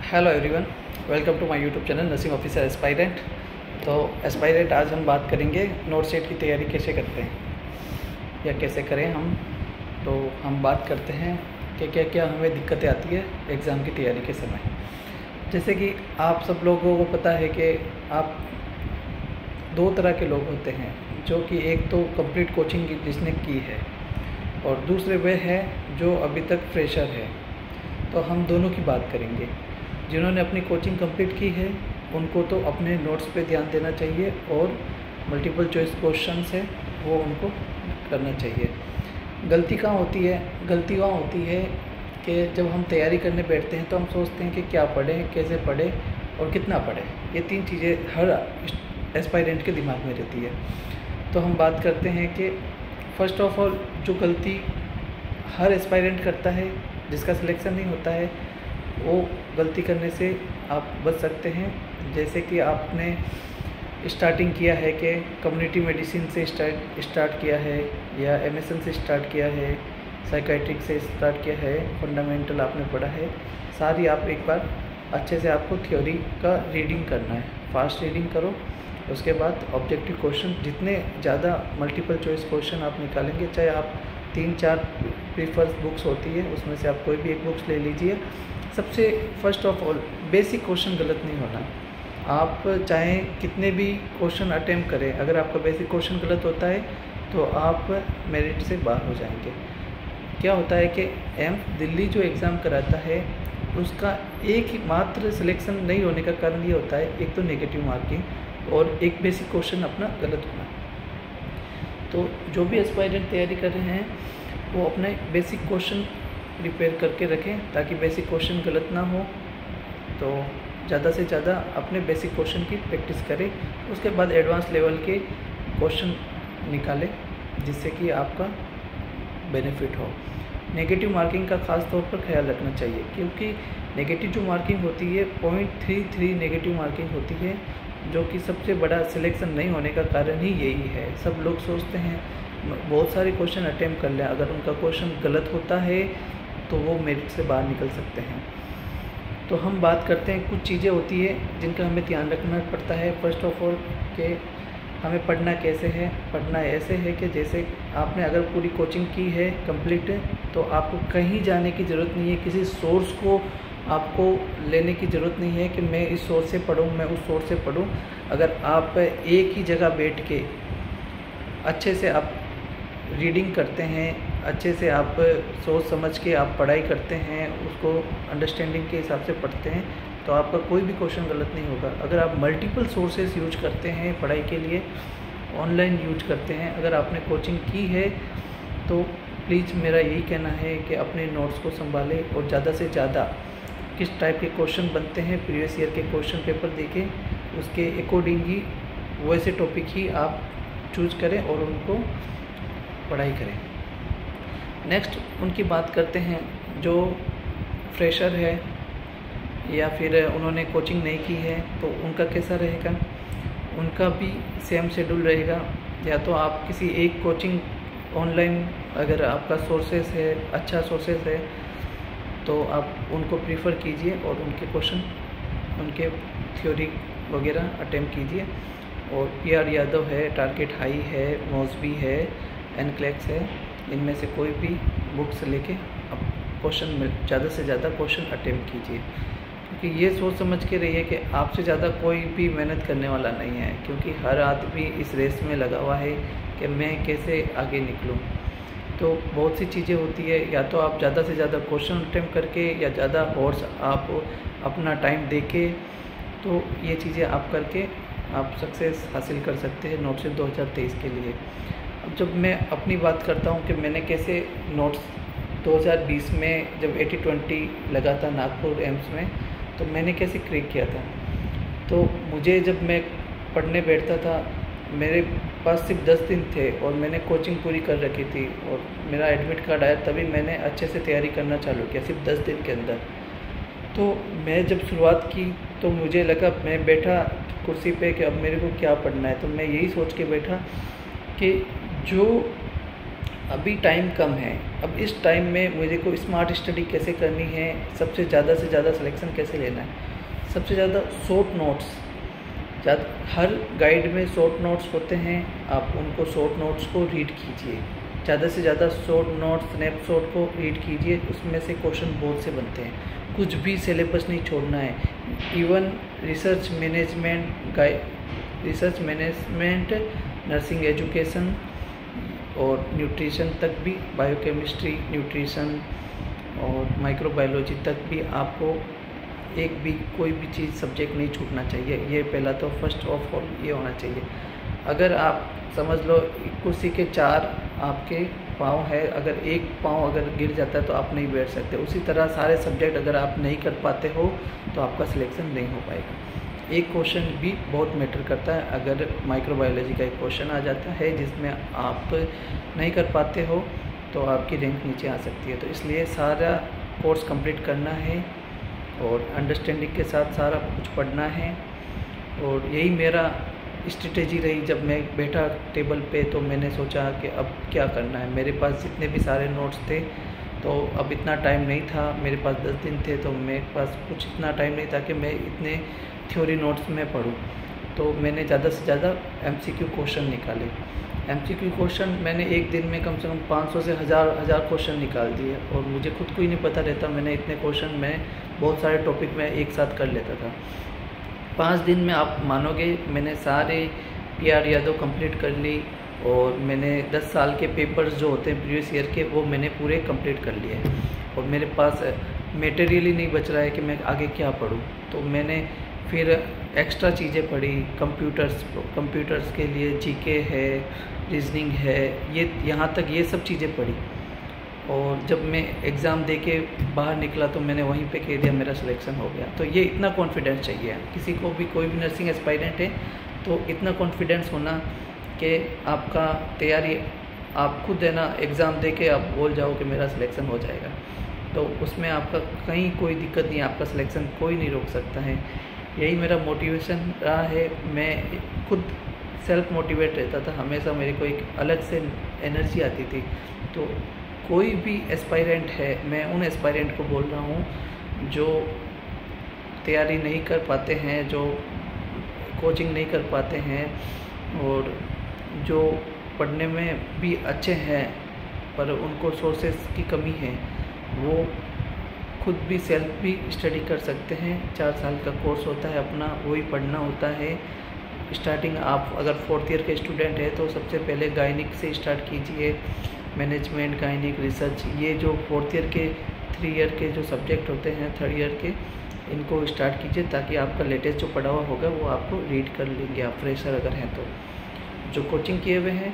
Hello everyone, welcome to my YouTube channel nursing officer aspirant. तो aspirant आज हम बात करेंगे नोट सेट की तैयारी कैसे करते हैं या कैसे करें हम। तो हम बात करते हैं कि क्या क्या हमें दिक्कतें आती है एग्ज़ाम की तैयारी के समय। जैसे कि आप सब लोगों को पता है कि आप दो तरह के लोग होते हैं, जो कि एक तो कंप्लीट कोचिंग जिसने की है और दूसरे वे है जो अभी तक फ्रेशर है। तो हम दोनों की बात करेंगे। जिन्होंने अपनी कोचिंग कंप्लीट की है उनको तो अपने नोट्स पे ध्यान देना चाहिए और मल्टीपल चॉइस क्वेश्चंस है वो उनको करना चाहिए। गलती कहाँ होती है? गलती वहाँ होती है कि जब हम तैयारी करने बैठते हैं तो हम सोचते हैं कि क्या पढ़ें, कैसे पढ़ें और कितना पढ़ें। ये तीन चीज़ें हर एस्पायरेंट के दिमाग में रहती है। तो हम बात करते हैं कि फ़र्स्ट ऑफ ऑल जो गलती हर एस्पायरेंट करता है जिसका सिलेक्शन नहीं होता है, वो गलती करने से आप बच सकते हैं। जैसे कि आपने स्टार्टिंग किया है कि कम्युनिटी मेडिसिन से स्टार्ट किया है या एमएसएन से स्टार्ट किया है, साइकेट्रिक से स्टार्ट किया है, फंडामेंटल आपने पढ़ा है, सारी आप एक बार अच्छे से आपको थ्योरी का रीडिंग करना है। फास्ट रीडिंग करो, उसके बाद ऑब्जेक्टिव क्वेश्चन जितने ज़्यादा मल्टीपल चॉइस क्वेश्चन आप निकालेंगे, चाहे आप 3-4 प्रीफर्स बुक्स होती है उसमें से आप कोई भी एक बुक्स ले लीजिए। सबसे first of all basic question गलत नहीं होना। आप चाहे कितने भी क्वेश्चन अटेम्प्ट करें, अगर आपका बेसिक क्वेश्चन गलत होता है तो आप मेरिट से बाहर हो जाएंगे। क्या होता है कि एम्स दिल्ली जो एग्ज़ाम कराता है उसका एक ही मात्र सिलेक्शन नहीं होने का कारण ये होता है, एक तो नेगेटिव मार्किंग और एक बेसिक क्वेश्चन अपना गलत होना। तो जो भी एस्पायरेंट तैयारी कर रहे हैं वो अपने बेसिक क्वेश्चन प्रिपेयर करके रखें ताकि बेसिक क्वेश्चन गलत ना हो। तो ज़्यादा से ज़्यादा अपने बेसिक क्वेश्चन की प्रैक्टिस करें, उसके बाद एडवांस लेवल के क्वेश्चन निकालें जिससे कि आपका बेनिफिट हो। नेगेटिव मार्किंग का ख़ास तौर पर ख्याल रखना चाहिए, क्योंकि नेगेटिव जो मार्किंग होती है 0.33 नेगेटिव मार्किंग होती है, जो कि सबसे बड़ा सिलेक्शन नहीं होने का कारण ही यही है। सब लोग सोचते हैं बहुत सारे क्वेश्चन अटेम्प्ट कर लें, अगर उनका क्वेश्चन गलत होता है तो वो मेरिट से बाहर निकल सकते हैं। तो हम बात करते हैं कुछ चीज़ें होती है जिनका हमें ध्यान रखना पड़ता है। फर्स्ट ऑफ ऑल कि हमें पढ़ना कैसे है। पढ़ना ऐसे है कि जैसे आपने अगर पूरी कोचिंग की है कंप्लीट, तो आपको कहीं जाने की ज़रूरत नहीं है, किसी सोर्स को आपको लेने की ज़रूरत नहीं है कि मैं इस सोर्स से पढूँ, मैं उस सोर्स से पढूँ। अगर आप एक ही जगह बैठ के अच्छे से आप रीडिंग करते हैं, अच्छे से आप सोच समझ के आप पढ़ाई करते हैं, उसको अंडरस्टैंडिंग के हिसाब से पढ़ते हैं, तो आपका कोई भी क्वेश्चन गलत नहीं होगा। अगर आप मल्टीपल सोर्सेज यूज करते हैं पढ़ाई के लिए, ऑनलाइन यूज करते हैं, अगर आपने कोचिंग की है तो प्लीज़ मेरा यही कहना है कि अपने नोट्स को संभालें और ज़्यादा से ज़्यादा किस टाइप के क्वेश्चन बनते हैं प्रीवियस ईयर के क्वेश्चन पेपर देखें, उसके अकॉर्डिंग ही वैसे टॉपिक ही आप चूज करें और उनको पढ़ाई करें। नेक्स्ट उनकी बात करते हैं जो फ्रेशर है या फिर उन्होंने कोचिंग नहीं की है, तो उनका कैसा रहेगा। उनका भी सेम शेड्यूल रहेगा। या तो आप किसी एक कोचिंग ऑनलाइन, अगर आपका सोर्सेस है, अच्छा सोर्सेस है, तो आप उनको प्रीफर कीजिए और उनके क्वेश्चन, उनके थ्योरी वगैरह अटेम्प्ट कीजिए। और PR यादव है, टारगेट हाई है, मॉसबी है, एनक्लेक्स है, इनमें से कोई भी बुक्स लेके आप क्वेश्चन में ज़्यादा से ज़्यादा क्वेश्चन अटेम्प्ट कीजिए, क्योंकि ये सोच समझ के रहिए कि आपसे ज़्यादा कोई भी मेहनत करने वाला नहीं है, क्योंकि हर आदमी इस रेस में लगा हुआ है कि मैं कैसे आगे निकलूं। तो बहुत सी चीज़ें होती है, या तो आप ज़्यादा से ज़्यादा क्वेश्चन अटेम्प्ट करके या ज़्यादा हॉर्स आप अपना टाइम दे के, तो ये चीज़ें आप करके आप सक्सेस हासिल कर सकते हैं नोट्स 2023 के लिए। अब जब मैं अपनी बात करता हूँ कि मैंने कैसे नोट्स 2020 में जब 80-20 लगा था नागपुर एम्स में, तो मैंने कैसे क्रैक किया था। तो मुझे जब मैं पढ़ने बैठता था, मेरे पास सिर्फ 10 दिन थे और मैंने कोचिंग पूरी कर रखी थी और मेरा एडमिट कार्ड आया, तभी मैंने अच्छे से तैयारी करना चालू किया सिर्फ 10 दिन के अंदर। तो मैं जब शुरुआत की तो मुझे लगा, मैं बैठा कुर्सी पे कि अब मेरे को क्या पढ़ना है, तो मैं यही सोच के बैठा कि जो अभी टाइम कम है। अब इस टाइम में मेरे को स्मार्ट स्टडी कैसे करनी है, सबसे ज़्यादा से ज़्यादा सिलेक्शन कैसे लेना है। सबसे ज़्यादा शॉर्ट नोट्स, हर गाइड में शॉर्ट नोट्स होते हैं, आप उनको शॉर्ट नोट्स को रीड कीजिए। ज़्यादा से ज़्यादा शॉर्ट नोट्स स्नैपशॉट को रीड कीजिए, उसमें से क्वेश्चन बहुत से बनते हैं। कुछ भी सिलेबस नहीं छोड़ना है। Even research management, nursing education और न्यूट्रिशन तक भी, बायोकेमिस्ट्री, न्यूट्रिशन और माइक्रोबायोलॉजी तक भी आपको एक भी कोई भी चीज़ सब्जेक्ट नहीं छूटना चाहिए। ये पहला तो फर्स्ट ऑफ ऑल ये होना चाहिए। अगर आप समझ लो कुर्सी के 4 आपके पाँव है, अगर एक पाँव अगर गिर जाता है तो आप नहीं बैठ सकते। उसी तरह सारे सब्जेक्ट अगर आप नहीं कर पाते हो तो आपका सिलेक्शन नहीं हो पाएगा। एक क्वेश्चन भी बहुत मैटर करता है। अगर माइक्रोबायोलॉजी का एक क्वेश्चन आ जाता है जिसमें आप नहीं कर पाते हो तो आपकी रैंक नीचे आ सकती है। तो इसलिए सारा कोर्स कंप्लीट करना है और अंडरस्टैंडिंग के साथ सारा कुछ पढ़ना है। और यही मेरा स्ट्रेटेजी रही। जब मैं बैठा टेबल पे तो मैंने सोचा कि अब क्या करना है। मेरे पास जितने भी सारे नोट्स थे तो अब इतना टाइम नहीं था, मेरे पास 10 दिन थे तो मेरे पास कुछ इतना टाइम नहीं था कि मैं इतने थ्योरी नोट्स में पढूं। तो मैंने ज़्यादा से ज़्यादा MCQ क्वेश्चन निकाले। MCQ क्वेश्चन मैंने एक दिन में कम से कम 500 से 1000 क्वेश्चन निकाल दिए और मुझे खुद को ही नहीं पता रहता मैंने इतने क्वेश्चन मैं बहुत सारे टॉपिक में एक साथ कर लेता था। 5 दिन में आप मानोगे मैंने सारे PR यादव कंप्लीट कर ली और मैंने 10 साल के पेपर्स जो होते हैं प्रीवियस ईयर के वो मैंने पूरे कंप्लीट कर लिए। और मेरे पास मटेरियल ही नहीं बच रहा है कि मैं आगे क्या पढूं। तो मैंने फिर एक्स्ट्रा चीज़ें पढ़ी। कंप्यूटर्स के लिए GK है, रीजनिंग है, ये यहाँ तक ये सब चीज़ें पढ़ी। और जब मैं एग्ज़ाम दे के बाहर निकला तो मैंने वहीं पे कह दिया मेरा सिलेक्शन हो गया। तो ये इतना कॉन्फिडेंस चाहिए किसी को भी, कोई भी नर्सिंग एस्पायरेंट है तो इतना कॉन्फिडेंस होना कि आपका तैयारी आप खुद है ना एग्ज़ाम दे के आप बोल जाओ कि मेरा सिलेक्शन हो जाएगा। तो उसमें आपका कहीं कोई दिक्कत नहीं, आपका सिलेक्शन कोई नहीं रोक सकता है। यही मेरा मोटिवेशन रहा है। मैं खुद सेल्फ मोटिवेट रहता था हमेशा, मेरे को एक अलग से एनर्जी आती थी। तो कोई भी एस्पायरेंट है, मैं उन एस्पायरेंट को बोल रहा हूँ जो तैयारी नहीं कर पाते हैं, जो कोचिंग नहीं कर पाते हैं और जो पढ़ने में भी अच्छे हैं पर उनको सोर्सेस की कमी है, वो खुद भी सेल्फ भी स्टडी कर सकते हैं। 4 साल का कोर्स होता है अपना, वही पढ़ना होता है। स्टार्टिंग आप अगर 4th ईयर के स्टूडेंट है तो सबसे पहले गायनिक से स्टार्ट कीजिए, मैनेजमेंट, गायनिक, रिसर्च, ये जो 4th ईयर के 3 ईयर के जो सब्जेक्ट होते हैं 3rd ईयर के, इनको स्टार्ट कीजिए ताकि आपका लेटेस्ट जो पढ़ा हुआ होगा वो आपको रीड कर लेंगे आप फ्रेशर अगर हैं तो। जो कोचिंग किए हुए हैं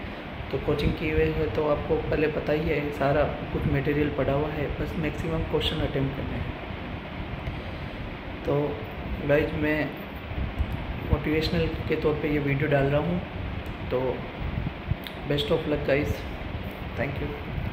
तो कोचिंग किए हुए हैं तो आपको पहले पता ही है, सारा कुछ मटेरियल पढ़ा हुआ है, बस मैक्सिमम क्वेश्चन अटेम्प्ट करने हैं। तो गाइज मैं मोटिवेशनल के तौर पे ये वीडियो डाल रहा हूँ। तो best of luck guys, thank you.